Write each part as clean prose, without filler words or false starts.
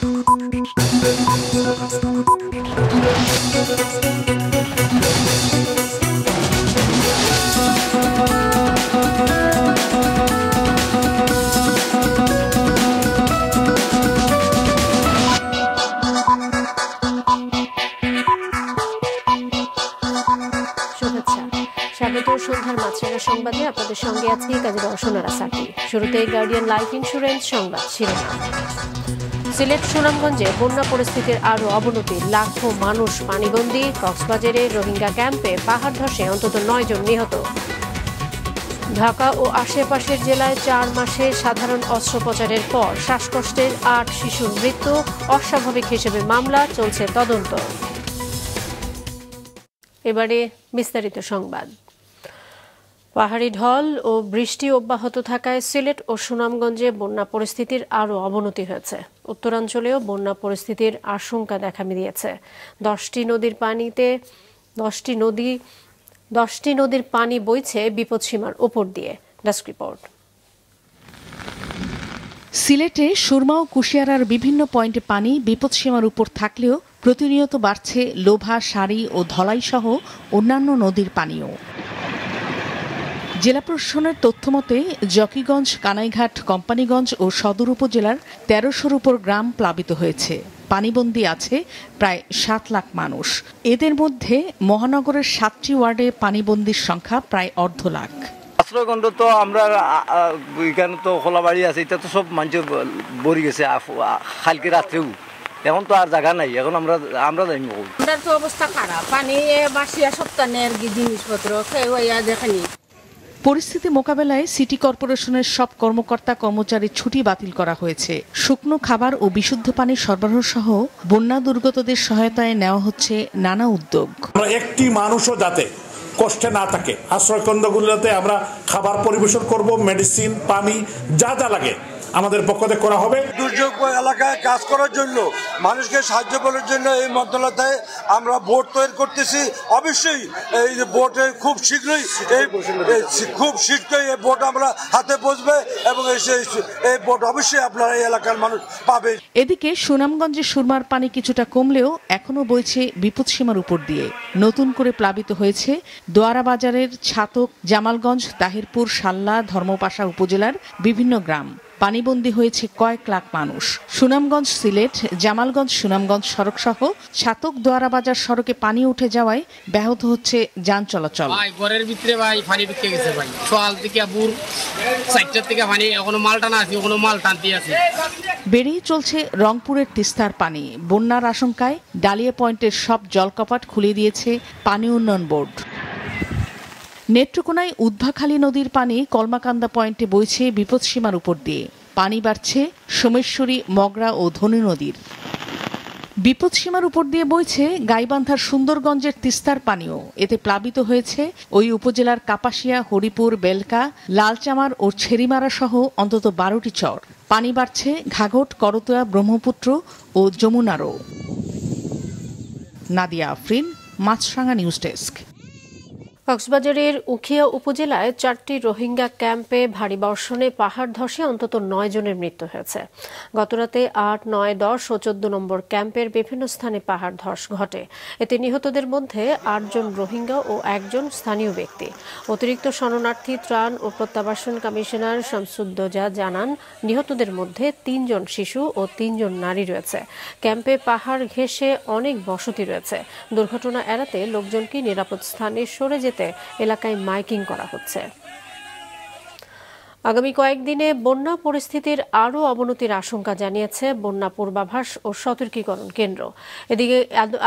স্বাগত সন্ধ্যার মাছরাঙা সংবাদে আপনাদের সঙ্গে আছি কাজী রওশনারা সাকি। শুরুতে গার্ডিয়ান লাইফ ইন্স্যুরেন্স সংবাদ শিরোনাম। সিলেট সুনামগঞ্জে বন্যা পরিস্থিতির আরও অবনতি, লাখো মানুষ পানিবন্দী। কক্সবাজারে রোহিঙ্গা ক্যাম্পে পাহাড় ধসে অন্তত 9 জন নিহত। ঢাকা ও আশেপাশের জেলায় 4 মাসে সাধারণ অস্ত্রোপচারের পর শ্বাসকষ্টের 8 শিশুর মৃত্যু, অস্বাভাবিক হিসেবে মামলা, চলছে তদন্ত। এবারে বিস্তারিত সংবাদ। পাহাড়ি ঢল ও বৃষ্টি অব্যাহত থাকায় সিলেট ও সুনামগঞ্জে বন্যা পরিস্থিতির আরও অবনতি হয়েছে। উত্তরাঞ্চলেও বন্যা পরিস্থিতির আশঙ্কা দেখা দিয়েছে। 10টি নদীর পানি বইছে বিপদসীমার উপর দিয়ে। Desk report. সিলেটে সুরমা ও কুশিয়ারার বিভিন্ন পয়েন্টে পানি বিপদসীমার উপর থাকলেও প্রতিনিয়ত বাড়ছে লোভা, সারি ও ধলাই সহ অন্যান্য নদীর পানিও। জেলা প্রশাসনের তথ্যমতে জকিগঞ্জ, কানাইঘাট, কোম্পানিগঞ্জ ও সদর উপজেলার 1300-র উপর গ্রাম প্লাবিত হয়েছে। পানিবন্দী আছে প্রায় 7 লাখ মানুষ। এদের মধ্যে মহানগরের 7টি ওয়ার্ডে পানিবন্দীর সংখ্যা প্রায় 1.5 লাখ। আশ্রয়কেন্দ্র তো আমরা এখানে তো খোলা বাড়ি আছে, এটা তো সব মানুষ বড়ি গেছে কালকে রাত্রেও। এখন তো আর জায়গা নাই, এখন আমরা যাইনি। আমরা তো অবস্থা খারাপ, পানি বাসিয়া সপ্তাহের জিনিসপত্র দেখানি। পরিস্থিতি মোকাবেলায় সিটি কর্পোরেশনের সব কর্মকর্তা কর্মচারীর ছুটি বাতিল করা হয়েছে। শুকনো খাবার ও বিশুদ্ধ পানি সরবরাহ সহ বন্যা দুর্গতদের সহায়তায় নেওয়া হচ্ছে নানা উদ্যোগ। একটি মানুষও যাতে কষ্টে না থাকে, আশ্রয়কেন্দ্রগুলোতে আমরা খাবার পরিবেশন করব, মেডিসিন, পানি যা যা লাগে আমাদের পক্ষ থেকে করা হবে। দুর্যোগ এলাকায় কাজ করার জন্য, মানুষকে সাহায্য করার জন্য এই মন্ত্রণালয়ে আমরা বোট তৈরি করতেছি। অবশ্যই এই বোটের খুব শীঘ্রই এই বোট আমরা হাতে পৌঁছবে এবং এই বোট অবশ্যই আপনারা এই এলাকার মানুষ পাবে। এদিকে সুনামগঞ্জে সুরমার পানি কিছুটা কমলেও এখনো বইছে বিপদসীমার উপর দিয়ে। নতুন করে প্লাবিত হয়েছে দোয়ারা বাজারের ছাতক, জামালগঞ্জ, তাহিরপুর, সাল্লা, ধর্মপাশা উপজেলার বিভিন্ন গ্রাম। পানিবন্দী হয়েছে কয়েক লাখ মানুষ। সুনামগঞ্জ সিলেট, জামালগঞ্জ সুনামগঞ্জ সড়ক সহ ছাতক দোয়ারা বাজার সড়কে পানি উঠে যাওয়ায় ব্যাহত হচ্ছে যান চলাচল। ঘরের ভিতরে পানি ঢুকে গেছে, সকাল থেকে বুর 4টার থেকে পানি, এখনো মাল টানা আছে, এখনো মাল টানতে আছে। বেড়েই চলছে রংপুরের তিস্তার পানি। বন্যার আশঙ্কায় ডালিয়া পয়েন্টের সব জলকপাট খুলে দিয়েছে পানি উন্নয়ন বোর্ড। নেত্রকোনায় উদ্ভাখালী নদীর পানি কলমাকান্দা পয়েন্টে বইছে বিপদসীমার উপর দিয়ে। পানি বাড়ছে সোমেশ্বরী, মগরা ও ধনু নদীর। বিপদসীমার উপর দিয়ে বইছে গাইবান্ধার সুন্দরগঞ্জের তিস্তার পানিও। এতে প্লাবিত হয়েছে ওই উপজেলার কাপাসিয়া, হরিপুর, বেলকা, লালচামার ও ছেড়িমারা সহ অন্তত 12টি চর। পানি বাড়ছে ঘাঘট, করতোয়া, ব্রহ্মপুত্র ও যমুনারও। নাদিয়া আফরিন, মাছরাঙা নিউজ ডেস্ক। কক্সবাজারের উখিয়া উপজেলায় 4টি রোহিঙ্গা ক্যাম্পে ভারী বর্ষণে পাহাড় ধসে অন্তত 9 জনের মৃত্যু হয়েছে। গতরাতে 8, 9, 10 ও 14 নম্বর ক্যাম্পের বিভিন্ন স্থানে পাহাড় ধস ঘটে। এতে নিহতদের মধ্যে 8 জন রোহিঙ্গা ও 1 জন স্থানীয় ব্যক্তি। অতিরিক্ত শরণার্থী ত্রাণ ও প্রত্যাবাসন কমিশনার শামসুদ্দোজা জানান, নিহতদের মধ্যে 3 জন শিশু ও 3 জন নারী রয়েছে। ক্যাম্পে পাহাড় ঘেঁষে অনেক বসতি রয়েছে। দুর্ঘটনা এড়াতে লোকজনকে নিরাপদ স্থানে সরে যেতে এলাকায় মাইকিং করা হচ্ছে। আগামী কয়েকদিনে বন্যা পরিস্থিতির আরও অবনতির আশঙ্কা জানিয়েছে বন্যা পূর্বাভাস ও সতর্কীকরণ কেন্দ্র। এদিকে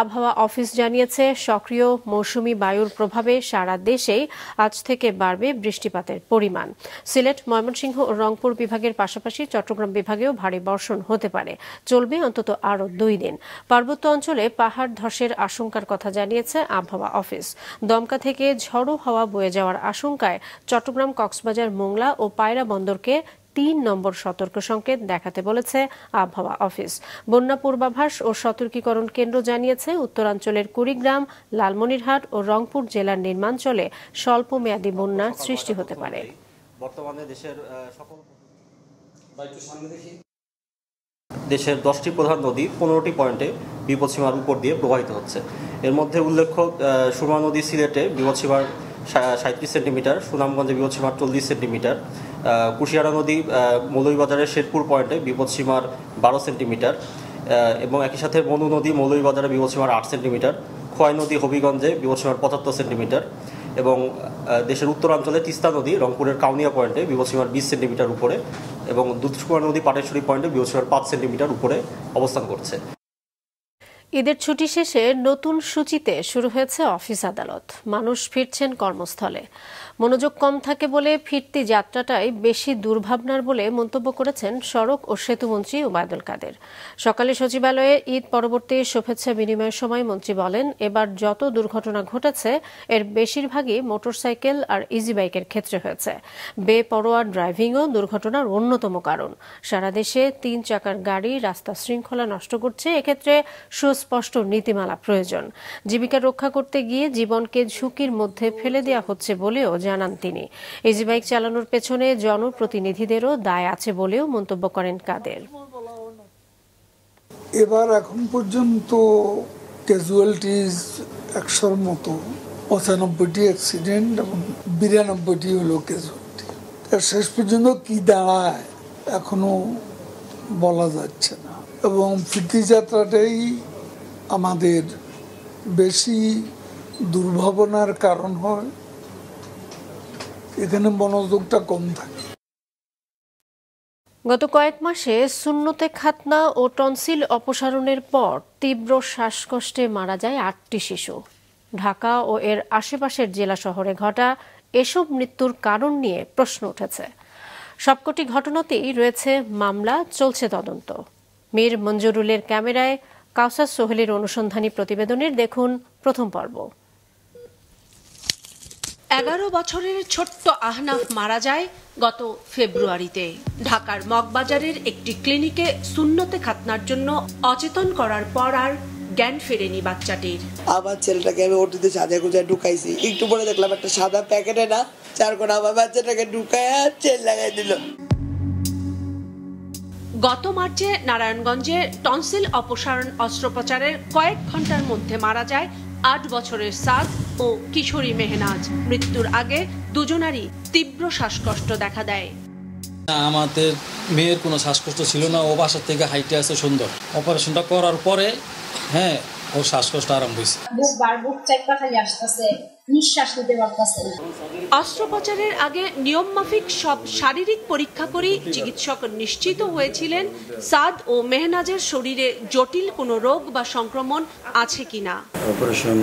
আবহাওয়া অফিস জানিয়েছে, সক্রিয় মৌসুমি বায়ুর প্রভাবে সারা দেশেই আজ থেকে বাড়বে বৃষ্টিপাতের পরিমাণ। সিলেট, ময়মনসিংহ ও রংপুর বিভাগের পাশাপাশি চট্টগ্রাম বিভাগেও ভারী বর্ষণ হতে পারে। চলবে অন্তত আরও 2 দিন। পার্বত্য অঞ্চলে পাহাড় ধসের আশঙ্কার কথা জানিয়েছে আবহাওয়া অফিস। দমকা থেকে ঝড়ো হাওয়া বয়ে যাওয়ার আশঙ্কায় চট্টগ্রাম, কক্সবাজার, মোংলা ও পায়রা বন্দরকে 3 নম্বর সতর্ক সংকেত দেখাতে বলেছে আবহাওয়া অফিস। বন্যা পূর্বাভাস ও সতর্কীকরণ কেন্দ্র জানিয়েছে, উত্তরাঞ্চলের কুড়িগ্রাম, লালমনিরহাট ও রংপুর জেলার নির্মাঞ্চলে স্বল্প মেয়াদী বন্যার সৃষ্টি হতে পারে। বর্তমানে দেশের সকল দেশের 10টি প্রধান নদী 15টি পয়েন্টে বিপদসীমার উপর দিয়ে প্রবাহিত হচ্ছে। এর মধ্যে উল্লেখ্য সুরমা নদী সিলেটে বিপদসীমার 37 সেন্টিমিটার, সুনামগঞ্জে বিপদসীমার 40 সেন্টিমিটার, কুশিয়ারা নদী মৌলভীবাজারের শেরপুর পয়েন্টে বিপদসীমার 12 সেন্টিমিটার এবং একই সাথে মনু নদী মৌলভীবাজারে বিপদসীমার 8 সেন্টিমিটার, খোয়াই নদী হবিগঞ্জে বিপদসীমার 75 সেন্টিমিটার এবং দেশের উত্তরাঞ্চলে তিস্তা নদী রংপুরের কাউনিয়া পয়েন্টে বিপদসীমার 20 সেন্টিমিটার উপরে এবং দুধকুমার নদী পাটেশ্বরী পয়েন্টে বিপদসীমার 5 সেন্টিমিটার উপরে অবস্থান করছে। ঈদের ছুটি শেষে নতুন সূচিতে শুরু হয়েছে অফিস আদালত। মানুষ ফিরছেন কর্মস্থলে। মনোযোগ কম থাকে বলে ফিরতি যাত্রাটাই বেশি দুর্ভাবনার বলে মন্তব্য করেছেন সড়ক ও সেতুমন্ত্রী ওবায়দুল কাদের। সকালে সচিবালয়ে ঈদ পরবর্তী শুভেচ্ছা বিনিময়ের সময় মন্ত্রী বলেন, এবার যত দুর্ঘটনা ঘটেছে এর বেশিরভাগই মোটরসাইকেল আর ইজি বাইকের ক্ষেত্রে হয়েছে। বেপরোয়া ড্রাইভিংও দুর্ঘটনার অন্যতম কারণ। সারা দেশে 3 চাকার গাড়ি রাস্তা শৃঙ্খলা নষ্ট করছে। এক্ষেত্রে সুস্পষ্ট নীতিমালা প্রয়োজন। জীবিকা রক্ষা করতে গিয়ে জীবনকে ঝুঁকির মধ্যে ফেলে দেওয়া হচ্ছে বলেও জানান তিনি। ইজি বাইক চালানোর পেছনে জনপ্রতিনিধিদেরও দায় আছে বলেও মন্তব্য করেন কাদের। এবার এখন পর্যন্ত ক্যাজুয়ালিটিজ 100-র মতো, 95টি অ্যাক্সিডেন্ট এবং 92টি হলো ক্যাজুয়ালিটি। শেষ পর্যন্ত কি দাঁড়ায় এখনো বলা যাচ্ছে না এবং ফিরতি যাত্রাটাই আমাদের বেশি দুর্ভাবনার কারণ হয়। এখানে মনোযোগটা কম থাকে। গত কয়েক মাসে সুন্নতে খাতনা ও টনসিল অপসারণের পর তীব্র শ্বাসকষ্টে মারা যায় 8টি শিশু। ঢাকা ও এর আশেপাশের জেলা শহরে ঘটা এসব মৃত্যুর কারণ নিয়ে প্রশ্ন উঠেছে। সবকটি ঘটনাতেই রয়েছে মামলা, চলছে তদন্ত। মীর মঞ্জুরুলের ক্যামেরায় কাউসার সোহেলের অনুসন্ধানী প্রতিবেদনের দেখুন প্রথম পর্ব। 11 বছরের ছোট্ট আহনাফ মারা যায় গত ফেব্রুয়ারিতে। ঢাকার মগবাজারের একটি ক্লিনিকে সুন্নতে খাতনার জন্য অচেতন করার পর আর জ্ঞান ফেরেনি বাচ্চাটির। আমার ছেলেটাকে আমি ওটিতে সাজা গুজায় ঢুকাইছি, একটু পরে দেখলাম একটা সাদা প্যাকেটে না 4 কোনা আমার বাচ্চাটাকে ঢুকায় চেল লাগাই দিল। গত মার্চে নারায়ণগঞ্জে টনসিল অপসারণ অস্ত্রোপচারের কয়েক ঘন্টার মধ্যে মারা যায় 8 বছরের সাদ ও কিশোরী মেহনাজ। মৃত্যুর আগে দুজনারই তীব্র শ্বাসকষ্ট দেখা দেয়। আমাদের মেয়ের কোনো শ্বাসকষ্ট ছিল না, ও বাসা থেকে হাইটে আছে সুন্দর। অপারেশনটা করার পরে ওর শ্বাসকষ্ট আরম্ভ হয়েছে। অস্ত্রোপচারের আগে নিয়মমাফিক সব শারীরিক পরীক্ষা করে চিকিৎসক নিশ্চিত হয়েছিলেন সাদ ও মেহনাজের শরীরে জটিল কোনো রোগ বা সংক্রমণ আছে কিনা। অপারেশন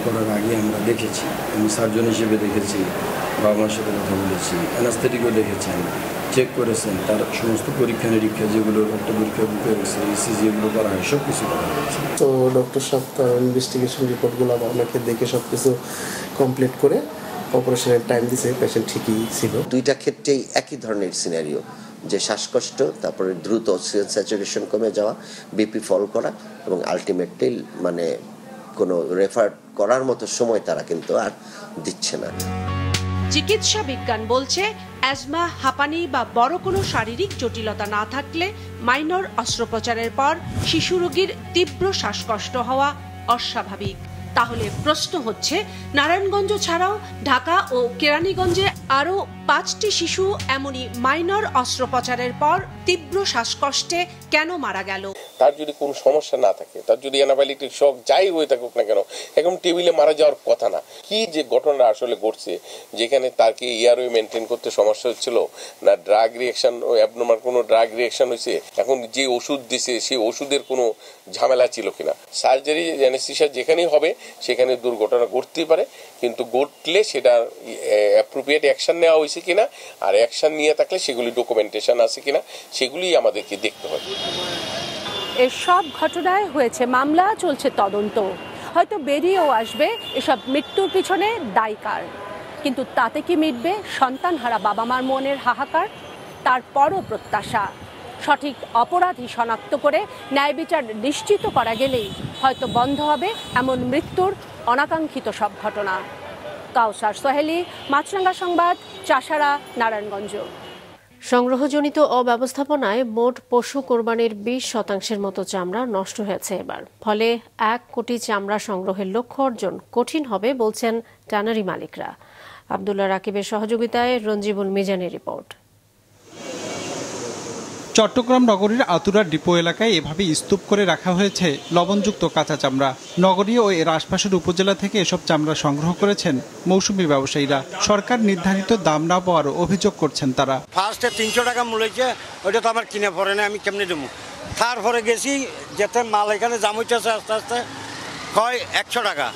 করার আগে আমরা দেখেছি, আমি সার্জন হিসেবে দেখেছি, বাবা মার সাথে কথা বলেছি, অ্যানাস্থেটিকও দেখেছেন, চেক করেছেন, তার সমস্ত পরীক্ষা নিরীক্ষা যেগুলো রক্ত পরীক্ষা বুকে রয়েছে, ইসিজি এগুলো করা হয়, সব কিছু করা হয়েছে। তো ডক্টর সাহেব তার ইনভেস্টিগেশন রিপোর্টগুলো আমাকে দেখে সব কিছু কমপ্লিট করে অপারেশনের টাইম দিয়েছে, পেশেন্ট ঠিকই ছিল। দুইটা ক্ষেত্রেই একই ধরনের সিনারিও, যে শ্বাসকষ্ট, তারপরে দ্রুত অক্সিজেন স্যাচুরেশন কমে যাওয়া, বিপি ফল করা এবং আলটিমেটলি মানে কোনো রেফার করার মতো সময় তারা কিন্তু আর দিচ্ছে না। চিকিৎসা বিজ্ঞান বলছে অ্যাজমা, হাঁপানি বা বড় কোনো শারীরিক জটিলতা না থাকলে মাইনর অস্ত্রোপচারের পর শিশু রোগীর তীব্র শ্বাসকষ্ট হওয়া অস্বাভাবিক। তাহলে প্রশ্ন হচ্ছে, নারায়ণগঞ্জ ছাড়াও ঢাকা ও কেরানীগঞ্জে আরও 5টি শিশু এমনই মাইনর অস্ত্রোপচারের পর তীব্র শ্বাসকষ্টে কেন মারা গেল? তার যদি কোনো সমস্যা না থাকে, তার যদি অ্যানাফাইলেটিক শক যাই হয়ে থাকুক না কেন, এখন টেবিলে মারা যাওয়ার কথা না। কি যে ঘটনা আসলে ঘটছে, যেখানে তাকে এয়ারওয়ে মেনটেন করতে সমস্যা হচ্ছিল না, ড্রাগ রিঅ্যাকশন, অ্যাবনর্মাল কোনো ড্রাগ রিঅ্যাকশন হয়েছে, এখন যে ওষুধ দিছে সেই ওষুধের কোনো ঝামেলা ছিল কিনা। সার্জারি অ্যানেস্থেসিয়া যেখানেই হবে সেখানে দুর্ঘটনা ঘটতেই পারে, কিন্তু ঘটলে সেটার অ্যাপ্রোপ্রিয়েট অ্যাকশন নেওয়া হয়েছে কিনা, আর অ্যাকশন নিয়ে থাকলে সেগুলি ডকুমেন্টেশন আছে কিনা, সেগুলি আমাদেরকে দেখতে হবে। এসব ঘটনায় হয়েছে মামলা, চলছে তদন্ত। হয়তো বেরিয়েও আসবে এসব মৃত্যুর পিছনে দায়ী কার। কিন্তু তাতে কি মিটবে সন্তানহারা বাবা মার মনের হাহাকার? তারপরও প্রত্যাশা, সঠিক অপরাধী শনাক্ত করে ন্যায় বিচার নিশ্চিত করা গেলেই হয়তো বন্ধ হবে এমন মৃত্যুর অনাকাঙ্ক্ষিত সব ঘটনা। কাউসার সোহেলি, মাছরাঙ্গা সংবাদ, চাষাড়া, নারায়ণগঞ্জ। সংগ্রহজনিত অব্যবস্থাপনায় মোট পশু কোরবানির 20% মতো চামড়া নষ্ট হয়েছে এবার। ফলে 1 কোটি চামড়া সংগ্রহের লক্ষ্য অর্জন কঠিন হবে বলছেন ট্যানারি মালিকরা। আব্দুল্লাহ রাকিবের সহযোগিতায় রঞ্জিবুল মিজানের রিপোর্ট। চট্টগ্রাম নগরীর আতুরা ডিপো এলাকায় এভাবে স্তূপ করে রাখা হয়েছে লবণযুক্ত কাঁচা চামড়া। নগরী ও এর আশপাশের উপজেলা থেকে এসব চামড়া সংগ্রহ করেছেন মৌসুমী ব্যবসায়ীরা। সরকার নির্ধারিত দাম না পাওয়ার অভিযোগ করছেন তারা। ফার্স্টে 300 টাকা মূল্যছে, ওইটা তো আমার কিনে পড়ে না, আমি কেমনে দেবো? তারপরে গেছি যেতে মাল এখানে জাম হইতেছে, আস্তে আস্তে হয় 100 টাকা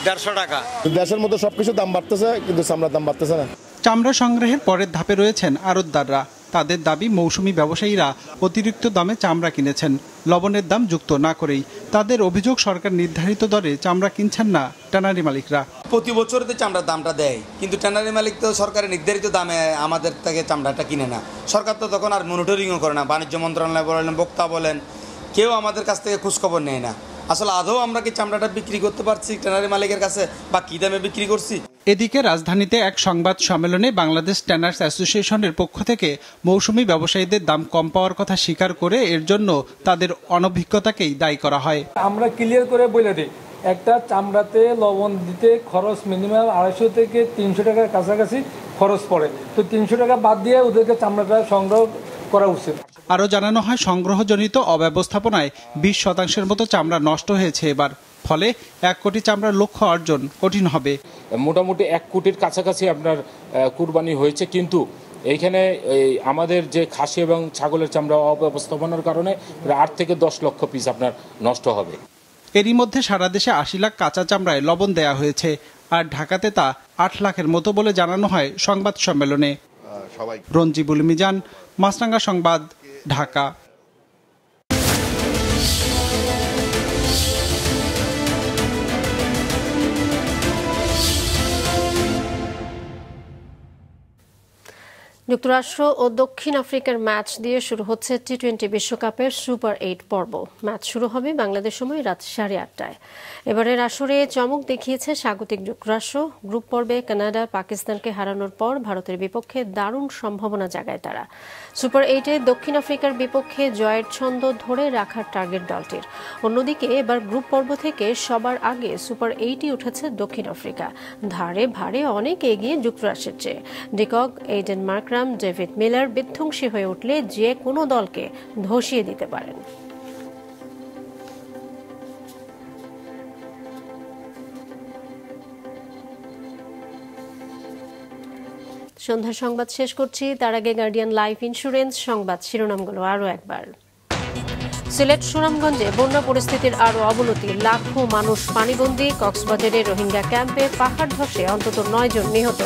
150 টাকা। দেশের মধ্যে সবকিছু দাম বাড়তেছে, কিন্তু চামড়ার দাম বাড়তেছে না। চামড়া সংগ্রহের পরের ধাপে রয়েছেন আড়তদাররা। তাদের দাবি, মৌসুমী ব্যবসায়ীরা অতিরিক্ত দামে চামড়া কিনেছেন লবণের দাম যুক্ত না করেই। তাদের অভিযোগ, সরকার নির্ধারিত দরে চামড়া কিনছেন না ট্যানারি মালিকরা। প্রতি বছর তো চামড়ার দামটা দেয়, কিন্তু ট্যানারি মালিক তো সরকারের নির্ধারিত দামে আমাদের থেকে চামড়াটা কিনে না। সরকার তো তখন আর মনিটরিংও করে না। বাণিজ্য মন্ত্রণালয় বলেন, বক্তা বলেন, কেউ আমাদের কাছ থেকে খোঁজখবর নেয় না। আসলে আদৌ আমরা কি চামড়াটা বিক্রি করতে পারছি ট্যানারি মালিকের কাছে, বা কি দামে বিক্রি করছি? এদিকে রাজধানীতে এক সংবাদ সম্মেলনে বাংলাদেশ ট্যানার্স অ্যাসোসিয়েশনের পক্ষ থেকে মৌসুমী ব্যবসায়ীদের দাম কম পাওয়ার কথা স্বীকার করে এর জন্য তাদের অনভিজ্ঞতাকেই দায়ী করা হয়। আমরা ক্লিয়ার করে বলে দিই, একটা চামড়াতে লবণ দিতে খরচ মিনিমাম 250 থেকে 300 টাকার কাছাকাছি খরচ পড়ে। তো 300 টাকা বাদ দিয়ে ওদেরকে চামড়াটা সংগ্রহ করা উচিত। আরও জানানো হয়, সংগ্রহজনিত অব্যবস্থাপনায় 20% মতো চামড়া নষ্ট হয়েছে এবার। ফলে 1 কোটি চামড়ার লক্ষ্য অর্জন কঠিন হবে। মোটামুটি 1 কোটির কাছাকাছি আপনার কুরবানি হয়েছে, কিন্তু এইখানে আমাদের যে খাসি এবং ছাগলের চামড়া অব্যবস্থাপনার কারণে 8 থেকে 10 লক্ষ পিস আপনার নষ্ট হবে। এরই মধ্যে সারা দেশে 80 লাখ কাঁচা চামড়ায় লবণ দেয়া হয়েছে, আর ঢাকাতে তা 8 লাখের মতো বলে জানানো হয় সংবাদ সম্মেলনে। রঞ্জিবুল মিজান, মাছরাঙ্গা সংবাদ, ঢাকা। যুক্তরাষ্ট্র ও দক্ষিণ আফ্রিকার ম্যাচ দিয়ে শুরু হচ্ছে টি-20 বিশ্বকাপের সুপার 8 পর্ব। ম্যাচ শুরু হবে বাংলাদেশ সময় রাত 8:30টায়। এবারের আসরে চমক দেখিয়েছে স্বাগতিক যুক্তরাষ্ট্র। গ্রুপ পর্বে কানাডা, পাকিস্তানকে হারানোর পর ভারতের বিপক্ষে দারুণ সম্ভাবনা জাগায় তারা। সুপার 8-এ দক্ষিণ আফ্রিকার বিপক্ষে জয়ের ছন্দ ধরে রাখার টার্গেট দলটির। অন্যদিকে এবার গ্রুপ পর্ব থেকে সবার আগে সুপার 8-ই উঠেছে দক্ষিণ আফ্রিকা, ধারে ভারে অনেক এগিয়ে যুক্তরাষ্ট্রের চেয়ে। De Kock, Aiden Markram, David Miller বিধ্বংসী হয়ে উঠলে যে কোনো দলকে ধসিয়ে দিতে পারেন। সন্ধ্যার সংবাদ শেষ করছি, তার আগে গার্ডিয়ান লাইফ ইন্স্যুরেন্স সংবাদ শিরোনামগুলো আরও একবার। সিলেট সুনামগঞ্জে বন্যা পরিস্থিতির আরও অবনতি, লাখো মানুষ পানিবন্দী। কক্সবাজারে রোহিঙ্গা ক্যাম্পে পাহাড় ধসে অন্তত 9 জন নিহত।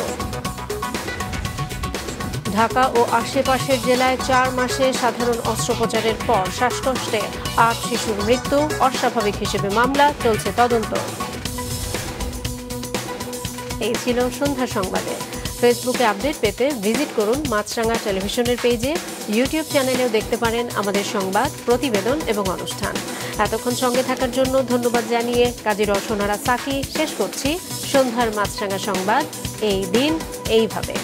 ঢাকা ও আশেপাশের জেলায় 4 মাসে সাধারণ অস্ত্রোপচারের পর শ্বাসকষ্টে 8 শিশুর মৃত্যু, অস্বাভাবিক হিসেবে মামলা, চলছে তদন্ত। এই ছিল সন্ধ্যা সংবাদে। ফেসবুকে আপডেট পেতে ভিজিট করুন মাছরাঙা টেলিভিশনের পেজে। ইউটিউব চ্যানেলেও দেখতে পারেন আমাদের সংবাদ, প্রতিবেদন এবং অনুষ্ঠান। এতক্ষণ সঙ্গে থাকার জন্য ধন্যবাদ জানিয়ে কাজী রওশন আরা সাকি শেষ করছি সন্ধ্যার মাছরাঙা সংবাদ। এই দিন এইভাবে।